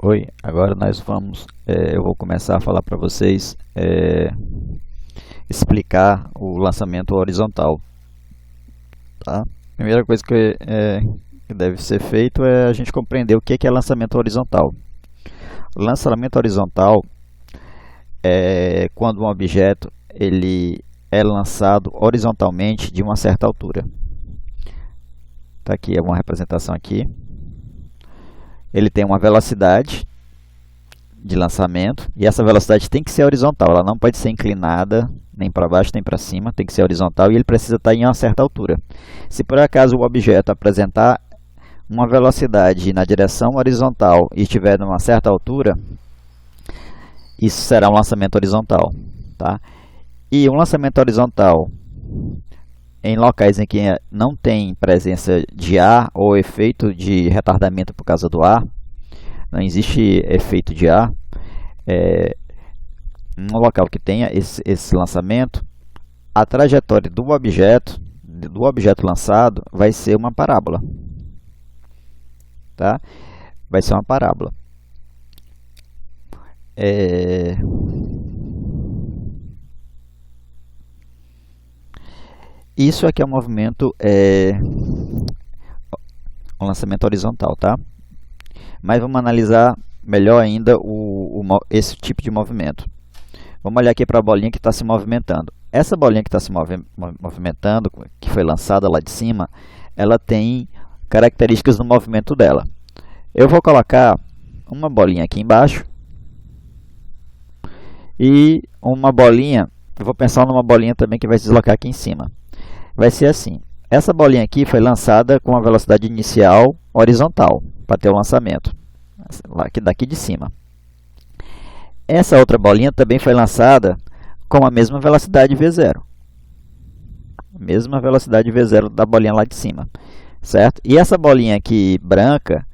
Oi, agora eu vou começar a falar para vocês, explicar o lançamento horizontal, tá? Primeira coisa que deve ser feito é a gente compreender o que é lançamento horizontal. O lançamento horizontal é quando um objeto ele é lançado horizontalmente de uma certa altura. Tá aqui, é uma representação aqui. Ele tem uma velocidade de lançamento e essa velocidade tem que ser horizontal, ela não pode ser inclinada nem para baixo nem para cima, tem que ser horizontal e ele precisa estar em uma certa altura. Se por acaso o objeto apresentar uma velocidade na direção horizontal e estiver numa certa altura, isso será um lançamento horizontal, tá? E um lançamento horizontal em locais em que não tem presença de ar ou efeito de retardamento por causa do ar, não existe efeito de ar, um local que tenha esse lançamento, a trajetória do objeto lançado vai ser uma parábola, tá? Vai ser uma parábola. Isso aqui é um movimento, um lançamento horizontal, tá? Mas vamos analisar melhor ainda esse tipo de movimento. Vamos olhar aqui para a bolinha que está se movimentando. Essa bolinha que está se movimentando, que foi lançada lá de cima, ela tem características no movimento dela. Eu vou colocar uma bolinha aqui embaixo e uma bolinha, eu vou pensar numa bolinha também que vai se deslocar aqui em cima. Vai ser assim, essa bolinha aqui foi lançada com a velocidade inicial horizontal, para ter o lançamento, daqui de cima. Essa outra bolinha também foi lançada com a mesma velocidade V0. Mesma velocidade V0 da bolinha lá de cima, certo? E essa bolinha aqui branca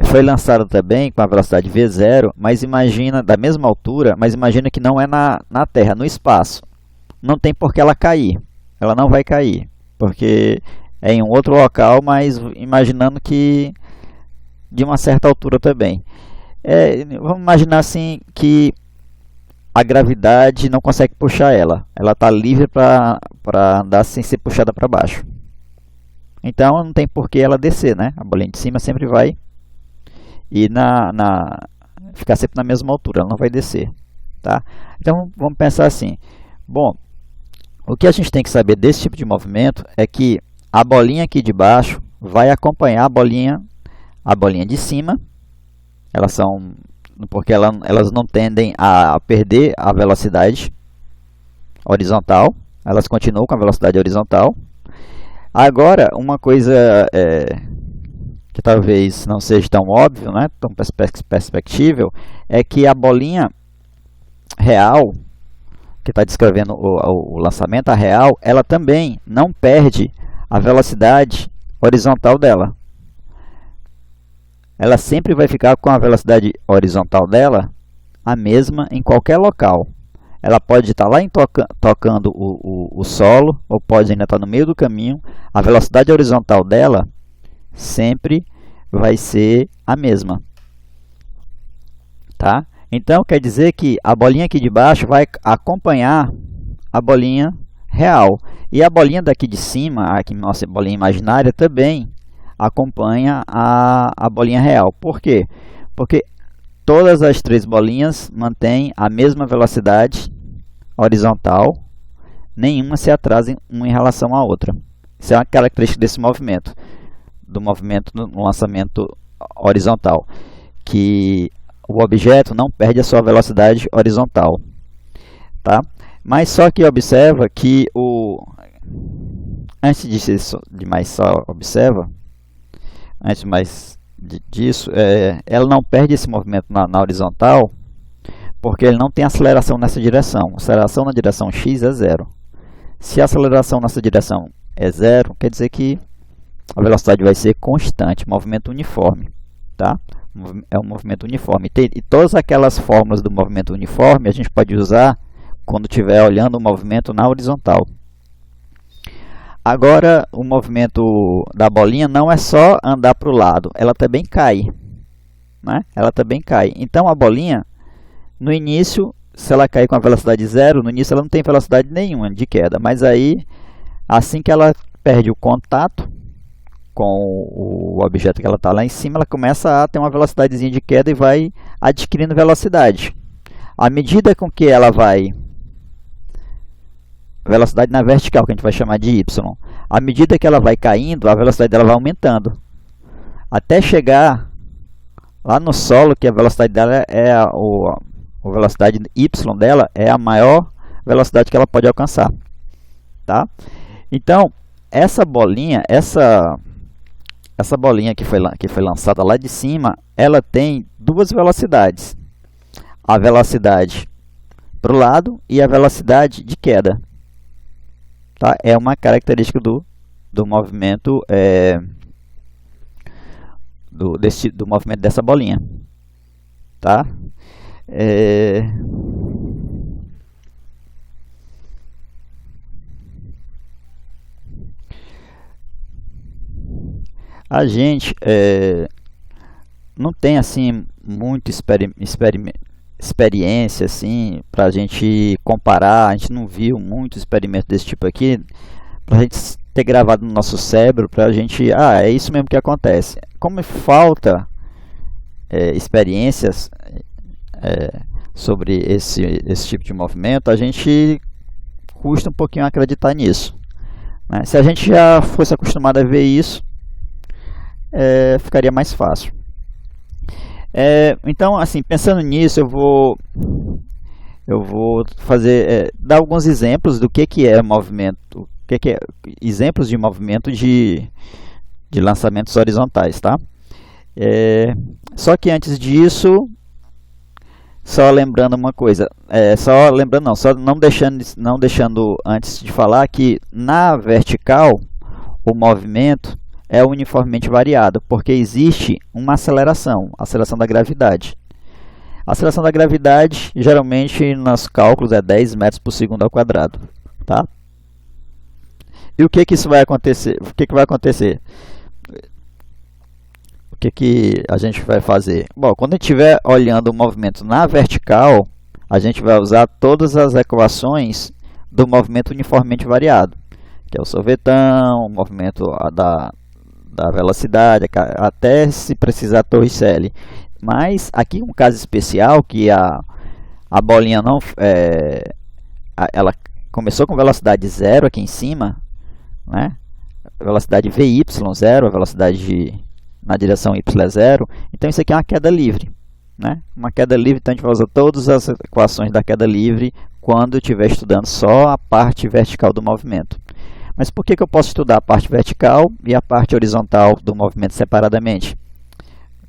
foi lançada também com a velocidade V0, mas imagina, da mesma altura, mas imagina que não é na Terra, no espaço. Não tem por que ela cair. Ela não vai cair, porque é em um outro local, mas imaginando que de uma certa altura também. Vamos imaginar assim que a gravidade não consegue puxar ela. Ela está livre para andar sem ser puxada para baixo. Então não tem por que ela descer, né? A bolinha de cima sempre vai ir ficar sempre na mesma altura, ela não vai descer, tá? Então vamos pensar assim. Bom, o que a gente tem que saber desse tipo de movimento é que a bolinha aqui de baixo vai acompanhar a bolinha de cima. Porque elas não tendem a perder a velocidade horizontal, elas continuam com a velocidade horizontal. Agora, uma coisa que talvez não seja tão óbvio, né, tão perspectível, é que a bolinha real, que está descrevendo o lançamento, a real, ela também não perde a velocidade horizontal dela. Ela sempre vai ficar com a velocidade horizontal dela a mesma em qualquer local. Ela pode estar lá tocando o solo, ou pode ainda estar no meio do caminho. A velocidade horizontal dela sempre vai ser a mesma, tá? Então, quer dizer que a bolinha aqui de baixo vai acompanhar a bolinha real. E a bolinha daqui de cima, aqui nossa bolinha imaginária, também acompanha a bolinha real. Por quê? Porque todas as três bolinhas mantêm a mesma velocidade horizontal, nenhuma se atrasa uma em relação à outra. Isso é uma característica desse movimento, do movimento no lançamento horizontal, que o objeto não perde a sua velocidade horizontal, tá? Mas só que observa que antes disso, ela não perde esse movimento na horizontal, porque ele não tem aceleração nessa direção. A aceleração na direção x é zero. Se a aceleração nessa direção é zero, quer dizer que a velocidade vai ser constante, movimento uniforme, tá? É um movimento uniforme. E todas aquelas fórmulas do movimento uniforme a gente pode usar quando estiver olhando o movimento na horizontal. Agora, o movimento da bolinha não é só andar para o lado, ela também cai. né? Ela também cai. Então a bolinha, no início, se ela cair com a velocidade zero, no início ela não tem velocidade nenhuma de queda, mas aí, assim que ela perde o contato com o objeto que ela está lá em cima, ela começa a ter uma velocidadezinha de queda e vai adquirindo velocidade. À medida com que ela vai, velocidade na vertical, que a gente vai chamar de y, à medida que ela vai caindo, a velocidade dela vai aumentando, até chegar lá no solo, que a velocidade dela é a velocidade y dela é a maior velocidade que ela pode alcançar, tá? Então, essa bolinha que foi lançada lá de cima, ela tem duas velocidades. A velocidade para o lado e a velocidade de queda. Tá? É uma característica do movimento do movimento dessa bolinha. Tá? A gente não tem assim muito experiência assim para a gente comparar. A gente não viu muito experimento desse tipo aqui para a gente ter gravado no nosso cérebro, para a gente, é isso mesmo que acontece. Como falta experiências sobre esse tipo de movimento, a gente custa um pouquinho acreditar nisso, né? Se a gente já fosse acostumado a ver isso, ficaria mais fácil. Então, assim, pensando nisso, eu vou dar alguns exemplos do que é movimento, exemplos de movimento de lançamentos horizontais, tá? Só que antes disso, só lembrando uma coisa, só não deixando antes de falar que na vertical o movimento é uniformemente variado, porque existe uma aceleração, a aceleração da gravidade. A aceleração da gravidade, geralmente, nos cálculos, é 10 metros por segundo ao quadrado. Tá? E o que isso vai acontecer? O que vai acontecer? O que a gente vai fazer? Bom, quando a gente estiver olhando o movimento na vertical, a gente vai usar todas as equações do movimento uniformemente variado, que é o sorvetão, o movimento da velocidade, até se precisar Torricelli. Mas aqui um caso especial que a bolinha não ela começou com velocidade zero aqui em cima, né? Velocidade VY zero, a velocidade na direção Y é zero. Então isso aqui é uma queda livre, né? Uma queda livre, então a gente vai usar todas as equações da queda livre quando estiver estudando só a parte vertical do movimento. Mas por que eu posso estudar a parte vertical e a parte horizontal do movimento separadamente?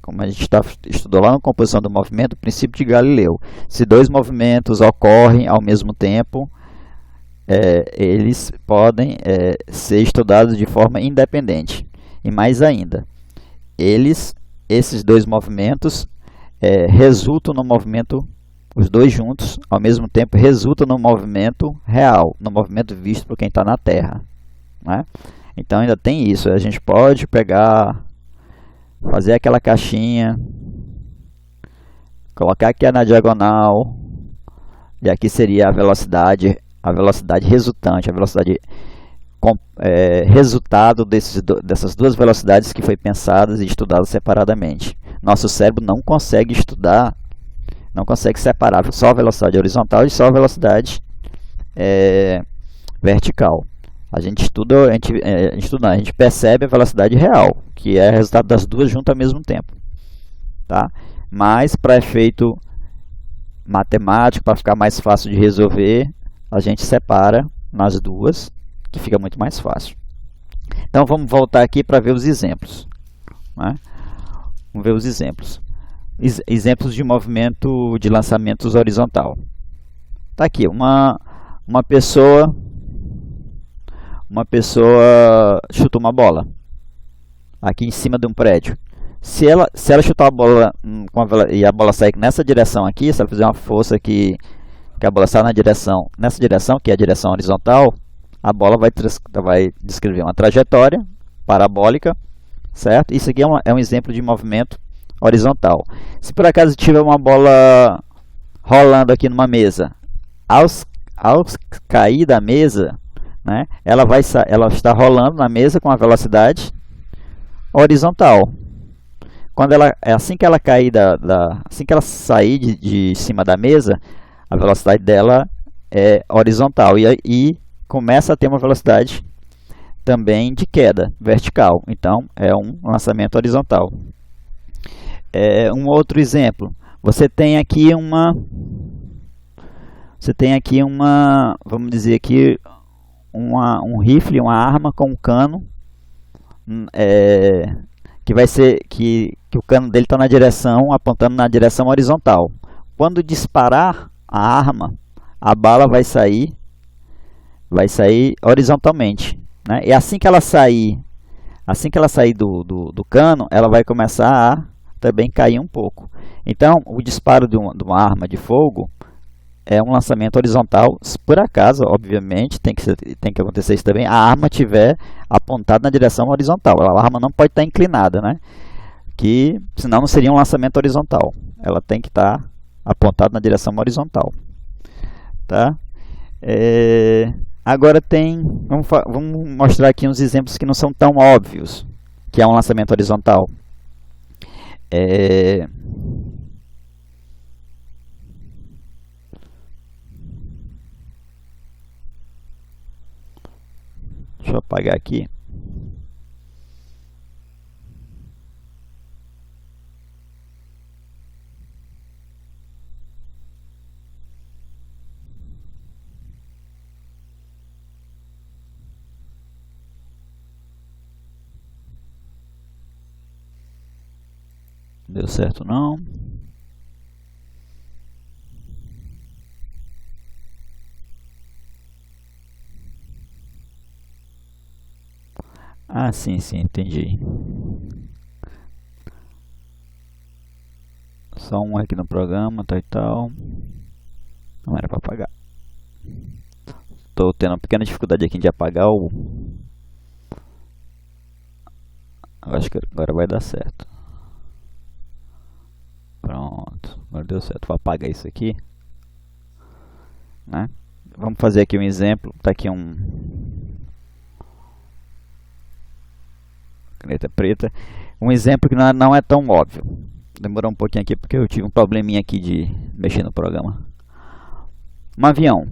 Como a gente estudou lá na composição do movimento, o princípio de Galileu. Se dois movimentos ocorrem ao mesmo tempo, eles podem ser estudados de forma independente. E mais ainda, esses dois movimentos resultam no movimento, os dois juntos, ao mesmo tempo, resultam no movimento real, no movimento visto por quem está na Terra. Né? Então ainda tem isso, a gente pode fazer aquela caixinha, colocar aqui na diagonal, e aqui seria a velocidade resultante, a velocidade resultado dessas duas velocidades que foi pensadas e estudadas separadamente. Nosso cérebro não consegue separar só a velocidade horizontal e só a velocidade vertical. A gente percebe a velocidade real, que é o resultado das duas juntas ao mesmo tempo. Tá? Mas, para efeito matemático, para ficar mais fácil de resolver, a gente separa nas duas, que fica muito mais fácil. Então, vamos voltar aqui para ver os exemplos. Né? Vamos ver os exemplos. Exemplos de movimento de lançamentos horizontal. Está aqui, uma pessoa chuta uma bola aqui em cima de um prédio. Se ela chutar a bola e a bola sair nessa direção aqui, se ela fizer uma força que a bola sai nessa direção, que é a direção horizontal, a bola vai descrever uma trajetória parabólica, certo? Isso aqui é um exemplo de movimento horizontal. Se por acaso tiver uma bola rolando aqui numa mesa, ao cair da mesa, né, ela está rolando na mesa com a velocidade horizontal. Assim que ela cair assim que ela sair de cima da mesa, a velocidade dela é horizontal e começa a ter uma velocidade também de queda vertical. Então é um lançamento horizontal. Um outro exemplo, você tem aqui vamos dizer aqui, um rifle, uma arma com um cano, que vai ser que o cano dele está apontando na direção horizontal. Quando disparar a arma, a bala vai sair horizontalmente, né? E assim que ela sair do cano, ela vai começar a também cair um pouco. Então, o disparo de uma arma de fogo é um lançamento horizontal. Se por acaso, obviamente, tem que acontecer isso também, a arma estiver apontada na direção horizontal. A arma não pode estar inclinada, né? Senão não seria um lançamento horizontal. Ela tem que estar apontada na direção horizontal. Tá? Agora vamos mostrar aqui uns exemplos que não são tão óbvios, que é um lançamento horizontal. Deixa eu apagar aqui. Deu certo não? Ah, sim, entendi. Só um aqui no programa, tal e tal. Não era para apagar. Estou tendo uma pequena dificuldade aqui de apagar o... Acho que agora vai dar certo. Pronto, agora deu certo. Vou apagar isso aqui, né? Vamos fazer aqui um exemplo. Tá aqui caneta preta. Um exemplo que não é tão óbvio. Demorou um pouquinho aqui porque eu tive um probleminha aqui de mexer no programa. Um avião.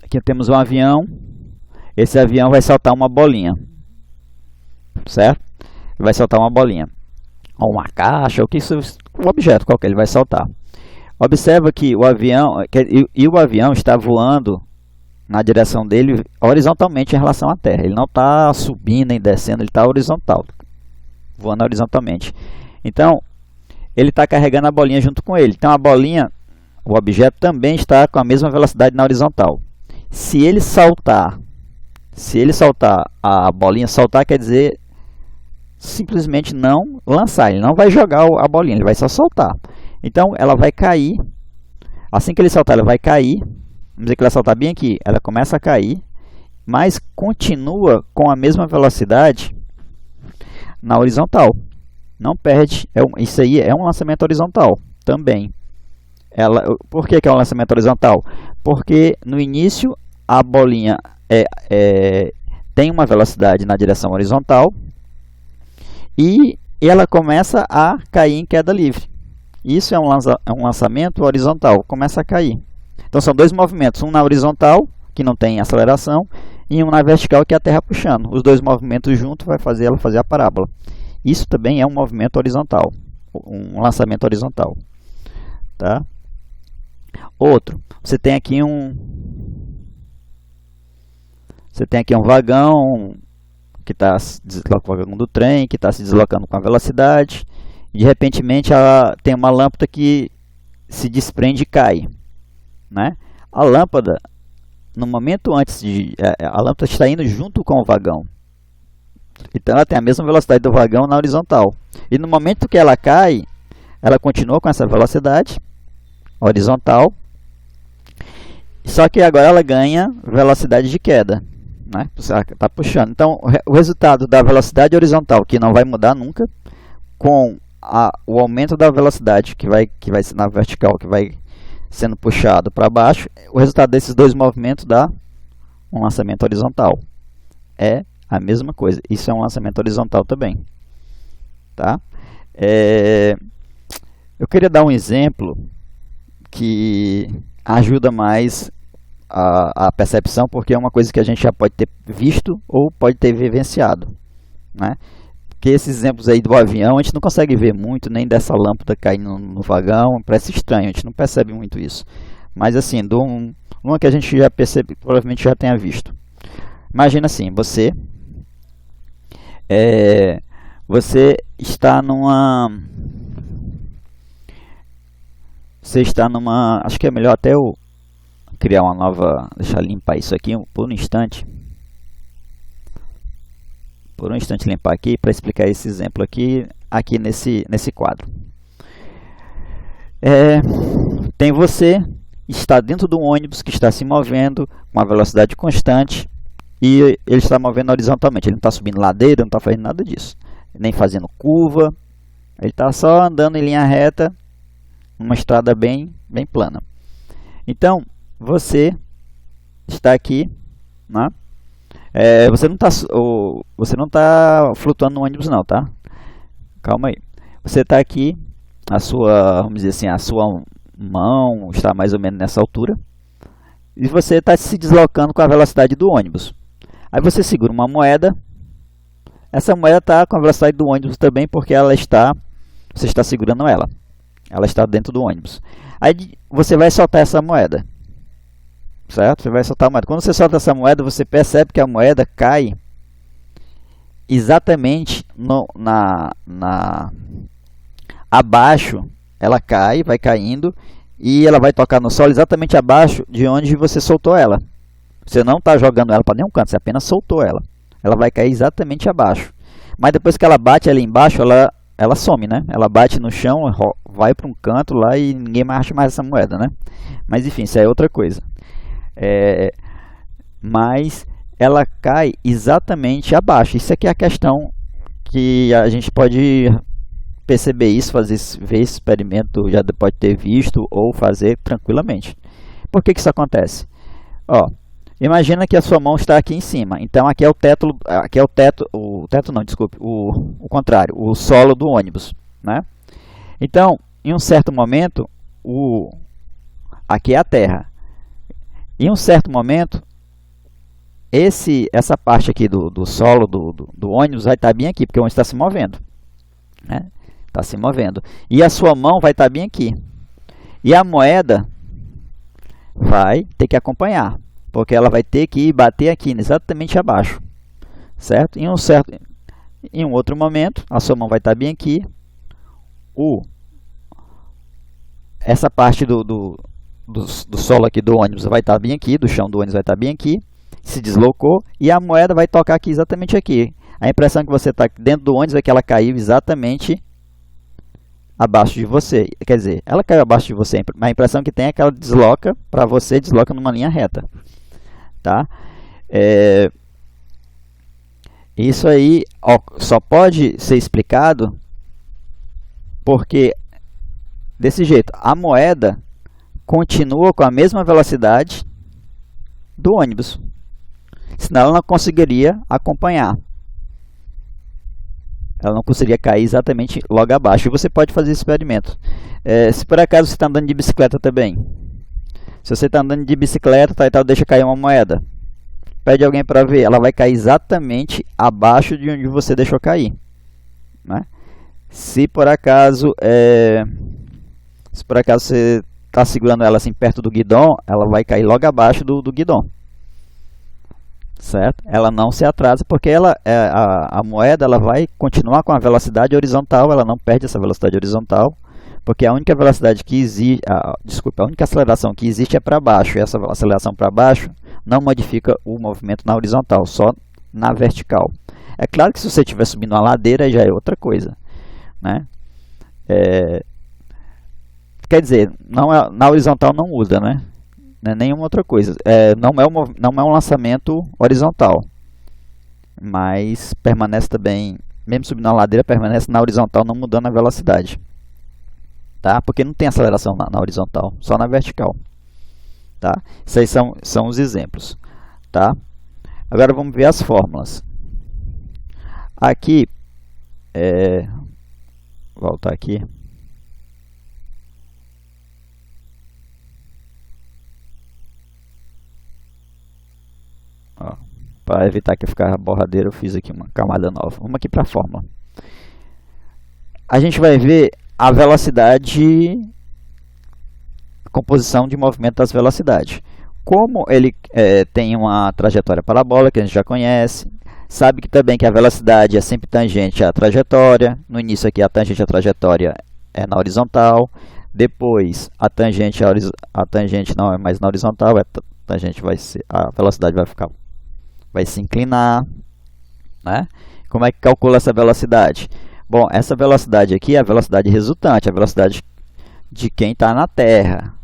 Aqui temos um avião. Esse avião vai soltar uma bolinha, certo? Vai soltar uma bolinha, ou uma caixa, um objeto qualquer ele vai soltar. Observa que o avião está voando na direção dele horizontalmente em relação à Terra. Ele não está subindo nem descendo, ele está horizontal, voando horizontalmente. Então, ele está carregando a bolinha junto com ele. Então, a bolinha, o objeto também está com a mesma velocidade na horizontal. Se ele soltar, a bolinha soltar quer dizer simplesmente não lançar. Ele não vai jogar a bolinha, ele vai só soltar. Então, ela vai cair. Assim que ele soltar, ela vai cair. Vamos dizer que ela soltar bem aqui, ela começa a cair, mas continua com a mesma velocidade na horizontal. Não perde. Isso aí é um lançamento horizontal também. Por que é um lançamento horizontal? Porque no início a bolinha tem uma velocidade na direção horizontal e ela começa a cair em queda livre. Isso é um lançamento horizontal, começa a cair. Então são dois movimentos, um na horizontal, que não tem aceleração, e um na vertical, que é a Terra puxando. Os dois movimentos juntos vai fazer ela fazer a parábola. Isso também é um movimento horizontal, um lançamento horizontal. Tá? Outro, você tem aqui um vagão que está se deslocando do trem, que está se deslocando com a velocidade, e de repente tem uma lâmpada que se desprende e cai, né? A lâmpada, no momento antes a lâmpada está indo junto com o vagão, então ela tem a mesma velocidade do vagão na horizontal, e no momento que ela cai, ela continua com essa velocidade horizontal, só que agora ela ganha velocidade de queda, né? Você está puxando. Então o resultado da velocidade horizontal, que não vai mudar nunca, com o aumento da velocidade que vai ser na vertical, que vai sendo puxado para baixo, o resultado desses dois movimentos dá um lançamento horizontal. É a mesma coisa. Isso é um lançamento horizontal também. Tá? Eu queria dar um exemplo que ajuda mais a percepção, porque é uma coisa que a gente já pode ter visto ou pode ter vivenciado, né? Porque esses exemplos aí do avião, a gente não consegue ver muito, nem dessa lâmpada caindo no vagão, parece estranho, a gente não percebe muito isso. Mas assim, uma que a gente já percebe, provavelmente já tenha visto. Imagina assim, você está numa, acho que é melhor até eu criar uma nova, deixa eu limpar isso aqui por um instante. Por um instante limpar aqui para explicar esse exemplo aqui nesse quadro. Tem você, está dentro de um ônibus que está se movendo com uma velocidade constante e ele está movendo horizontalmente. Ele não está subindo ladeira, não está fazendo nada disso, nem fazendo curva. Ele está só andando em linha reta, numa estrada bem plana. Então, você está aqui, né? Você não está flutuando no ônibus não, tá? Calma aí. Você está aqui, vamos dizer assim, a sua mão está mais ou menos nessa altura. E você está se deslocando com a velocidade do ônibus. Aí você segura uma moeda. Essa moeda está com a velocidade do ônibus também, porque você está segurando ela. Ela está dentro do ônibus. Aí você vai soltar essa moeda. Certo? Você vai soltar a moeda. Quando você solta essa moeda, você percebe que a moeda cai exatamente abaixo. Ela cai, vai caindo e ela vai tocar no solo exatamente abaixo de onde você soltou ela. Você não está jogando ela para nenhum canto, você apenas soltou ela. Ela vai cair exatamente abaixo. Mas depois que ela bate ali embaixo, ela some, né? Ela bate no chão, vai para um canto lá e ninguém mais acha mais essa moeda, né? Mas enfim, isso é outra coisa. Mas ela cai exatamente abaixo. Isso aqui é a questão que a gente pode perceber isso, ver esse experimento, já pode ter visto ou fazer tranquilamente. Por que isso acontece? Imagina que a sua mão está aqui em cima. Então aqui é o teto, o contrário, o solo do ônibus, né? Então, em um certo momento, aqui é a terra. Em um certo momento, essa parte aqui do solo do ônibus vai estar bem aqui, porque o ônibus está se movendo, né? Está se movendo. E a sua mão vai estar bem aqui. E a moeda vai ter que acompanhar, porque ela vai ter que bater aqui, exatamente abaixo. Certo? Em um outro momento, a sua mão vai estar bem aqui. Essa parte do solo aqui do ônibus vai estar bem aqui, do chão do ônibus vai estar bem aqui, se deslocou e a moeda vai tocar aqui exatamente aqui. A impressão que você está dentro do ônibus é que ela caiu exatamente abaixo de você. Quer dizer, ela caiu abaixo de você, mas a impressão que tem é que ela desloca para você, desloca numa linha reta. Tá? Isso aí só pode ser explicado porque, desse jeito, a moeda continua com a mesma velocidade do ônibus. Senão ela não conseguiria acompanhar. Ela não conseguiria cair exatamente logo abaixo. E você pode fazer esse experimento. Se por acaso você está andando de bicicleta também. Se você está andando de bicicleta, deixa cair uma moeda. Pede alguém para ver. Ela vai cair exatamente abaixo de onde você deixou cair, né? Se por acaso você está segurando ela assim perto do guidão, ela vai cair logo abaixo do guidão. Certo? Ela não se atrasa porque a moeda ela vai continuar com a velocidade horizontal, ela não perde essa velocidade horizontal, porque a única velocidade que existe, a única aceleração que existe é para baixo, e essa aceleração para baixo não modifica o movimento na horizontal, só na vertical. É claro que se você estiver subindo uma ladeira já é outra coisa, né? Quer dizer, na horizontal não usa, né? Não é nenhuma outra coisa. Não é um lançamento horizontal, mas permanece também mesmo subindo a ladeira, permanece na horizontal, não mudando a velocidade. Tá? Porque não tem aceleração na horizontal, só na vertical. Tá? Isso aí são os exemplos. Tá? Agora vamos ver as fórmulas. Aqui, voltar aqui. Para evitar que ficar borradeiro, eu fiz aqui uma camada nova. Vamos aqui para a fórmula. A gente vai ver a velocidade, a composição de movimento das velocidades. Como ele tem uma trajetória parabólica, que a gente já conhece, sabe que também que a velocidade é sempre tangente à trajetória. No início aqui a tangente à trajetória é na horizontal, depois a tangente não é mais na horizontal, a velocidade vai se inclinar, né? Como é que calcula essa velocidade? Bom, essa velocidade aqui é a velocidade resultante, a velocidade de quem está na Terra.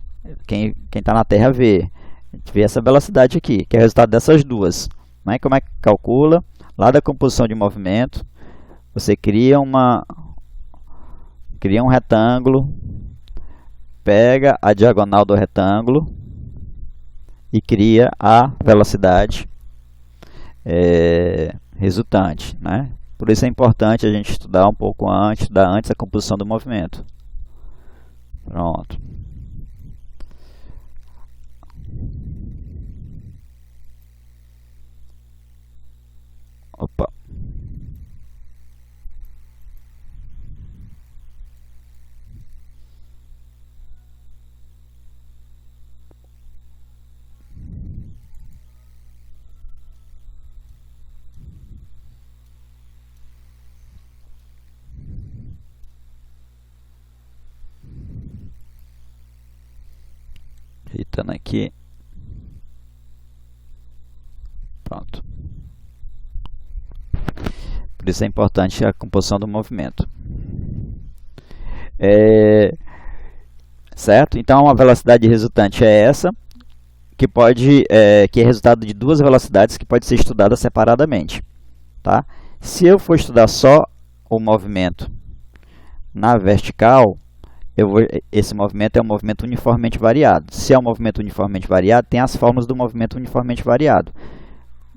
Quem está na Terra vê. A gente vê essa velocidade aqui, que é o resultado dessas duas. Né? Como é que calcula? Lá da composição de movimento, você cria um retângulo, pega a diagonal do retângulo e cria a velocidade resultante, né? Por isso é importante a gente estudar um pouco antes a composição do movimento. Pronto. Opa. Ajeitando aqui. Pronto. Por isso é importante a composição do movimento. Certo? Então a velocidade resultante é essa, que é resultado de duas velocidades que pode ser estudada separadamente. Tá? Se eu for estudar só o movimento na vertical, esse movimento é um movimento uniformemente variado. Se é um movimento uniformemente variado, tem as fórmulas do movimento uniformemente variado.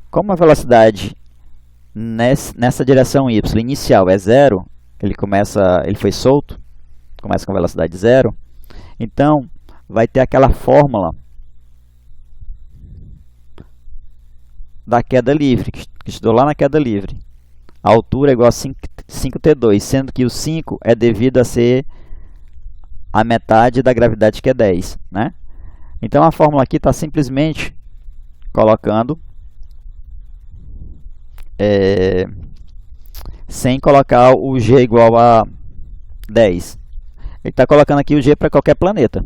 Como a velocidade nessa direção y inicial é zero, ele foi solto, começa com velocidade zero, então vai ter aquela fórmula da queda livre, que estudou lá na queda livre. A altura é igual a 5t2, sendo que o 5 é devido a ser a metade da gravidade, que é 10. Né? Então a fórmula aqui está simplesmente colocando sem colocar o g igual a 10. Ele está colocando aqui o g para qualquer planeta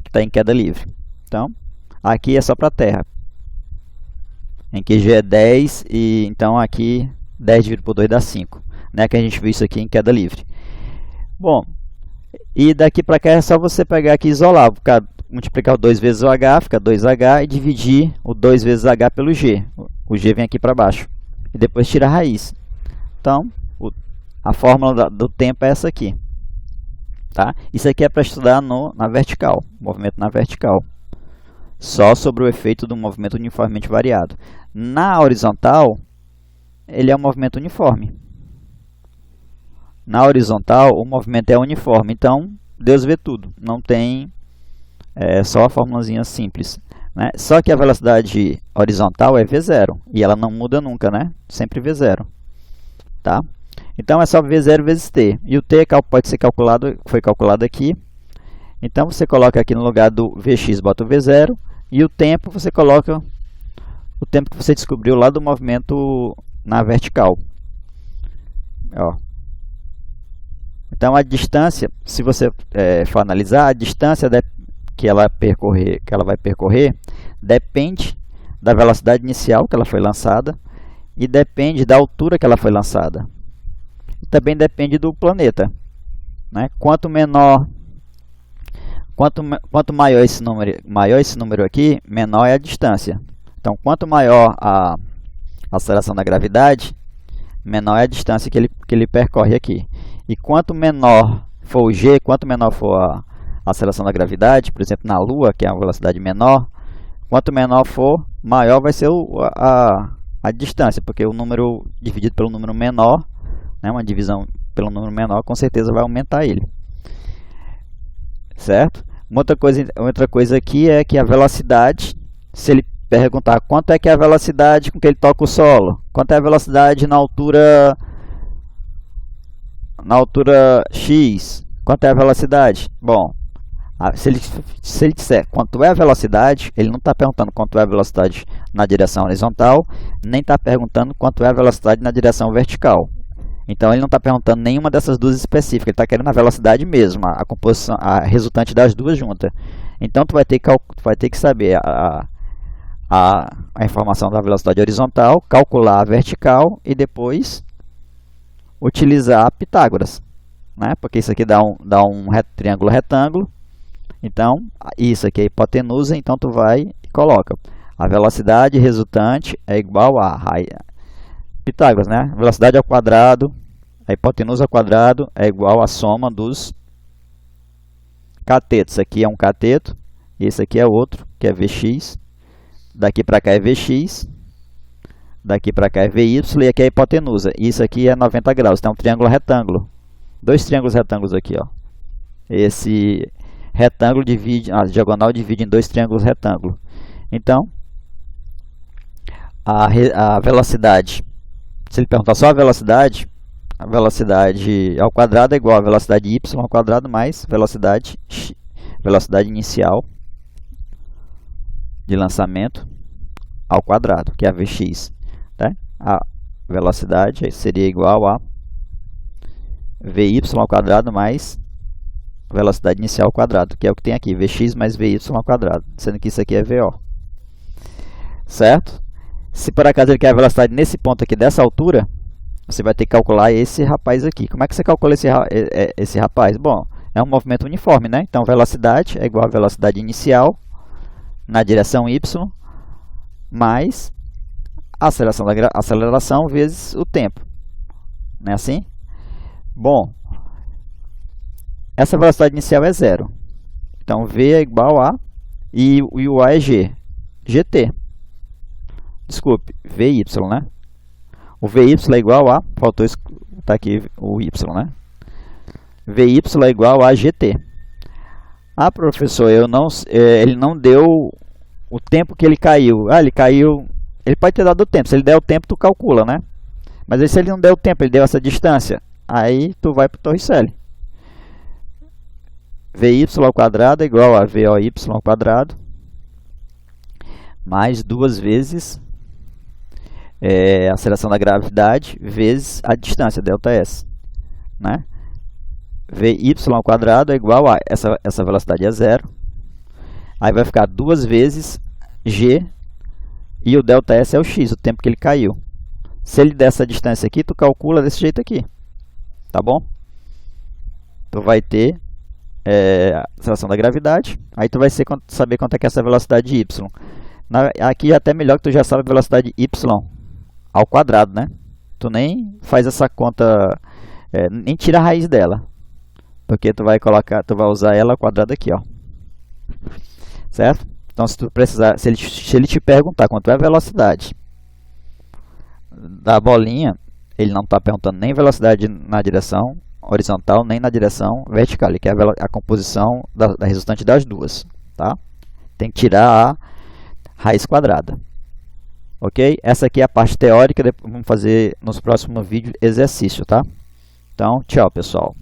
que está em queda livre. Então, aqui é só para a Terra, em que g é 10, e então aqui 10 dividido por 2 dá 5. Né? Que a gente viu isso aqui em queda livre. Bom, e daqui para cá é só você pegar aqui e isolar. Multiplicar o 2 vezes o h, fica 2h, e dividir o 2 vezes h pelo g. O g vem aqui para baixo. E depois tira a raiz. Então, a fórmula do tempo é essa aqui. Tá? Isso aqui é para estudar na vertical, movimento na vertical. Só sobre o efeito do movimento uniformemente variado. Na horizontal, ele é um movimento uniforme. Na horizontal, o movimento é uniforme. Então, Deus vê tudo. Não tem só a formulazinha simples. Né? Só que a velocidade horizontal é v0. E ela não muda nunca, né? Sempre v0. Tá? Então, é só v0 vezes t. E o t pode ser calculado, foi calculado aqui. Então, você coloca aqui no lugar do vx, bota o v0. E o tempo, você coloca o tempo que você descobriu lá do movimento na vertical. Ó. Então, a distância, se você for analisar, a distância que ela vai percorrer depende da velocidade inicial que ela foi lançada e depende da altura que ela foi lançada. E também depende do planeta. Né? Quanto maior esse número aqui, menor é a distância. Então, quanto maior a aceleração da gravidade, menor é a distância que ele percorre aqui. E quanto menor for o g, quanto menor for a aceleração da gravidade, por exemplo, na Lua, que é uma velocidade menor, quanto menor for, maior vai ser a distância, porque o número dividido pelo número menor, né, uma divisão pelo número menor, com certeza vai aumentar ele. Certo? Outra coisa aqui é que a velocidade, se ele perguntar quanto é que é a velocidade com que ele toca o solo, quanto é a velocidade na altura x, quanto é a velocidade? Bom, se ele disser quanto é a velocidade, ele não está perguntando quanto é a velocidade na direção horizontal, nem está perguntando quanto é a velocidade na direção vertical. Então ele não está perguntando nenhuma dessas duas específicas, ele está querendo a velocidade mesmo, a composição, a resultante das duas juntas. Então tu vai ter que saber a informação da velocidade horizontal, calcular a vertical e depois utilizar Pitágoras, né? Porque isso aqui dá um triângulo retângulo. Então isso aqui é a hipotenusa, então tu vai e coloca a velocidade resultante é igual a Pitágoras, né? Velocidade ao quadrado, a hipotenusa ao quadrado é igual à soma dos catetos. Aqui é um cateto, esse aqui é outro, que é Vx. Daqui para cá é Vx, daqui para cá é Vy, e aqui é a hipotenusa. Isso aqui é 90 graus, então é um triângulo retângulo. Dois triângulos retângulos aqui, ó. Esse retângulo divide, a diagonal divide em dois triângulos retângulos. Então, a velocidade, se ele perguntar só a velocidade ao quadrado é igual a velocidade y ao quadrado mais velocidade inicial de lançamento ao quadrado, que é a Vx. Tá? A velocidade seria igual a Vy ao quadrado mais velocidade inicial ao quadrado, que é o que tem aqui, Vx mais Vy ao quadrado, sendo que isso aqui é Vo. Certo? Se por acaso ele quer a velocidade nesse ponto aqui, dessa altura, você vai ter que calcular esse rapaz aqui. Como é que você calcula esse rapaz? Bom, é um movimento uniforme, né? Então, velocidade é igual a velocidade inicial na direção y, mais a aceleração vezes o tempo. Não é assim? Bom, essa velocidade inicial é zero. Então, v é igual a... E o a é g. gt. Desculpe, vy, né? O vy é igual a... Faltou tá aqui o y, né? Vy é igual a gt. Ah, professor, ele não deu o tempo que ele caiu. Ah, ele caiu... Ele pode ter dado o tempo. Se ele der o tempo, tu calcula, né? Mas aí, se ele não der o tempo, ele deu essa distância, aí tu vai para o Torricelli. Vy ao quadrado é igual a Voy ao quadrado mais duas vezes a aceleração da gravidade vezes a distância, ΔS. Né? Vy ao quadrado é igual a... Essa velocidade é zero. Aí vai ficar duas vezes g, e o ΔS é o x, o tempo que ele caiu. Se ele der essa distância aqui, tu calcula desse jeito aqui. Tá bom? Tu vai ter a aceleração da gravidade. Aí tu vai saber quanto é que é essa velocidade y. Aqui é até melhor que tu já sabe a velocidade y ao quadrado, né? Tu nem faz essa conta, nem tira a raiz dela. Porque tu vai usar ela ao quadrado aqui, ó. Certo? Então, se tu precisar, se ele te perguntar quanto é a velocidade da bolinha, ele não está perguntando nem velocidade na direção horizontal, nem na direção vertical. Ele quer a composição da resultante das duas. Tá? Tem que tirar a raiz quadrada. Ok? Essa aqui é a parte teórica. Vamos fazer nos próximos vídeos exercício. Tá? Então, tchau, pessoal.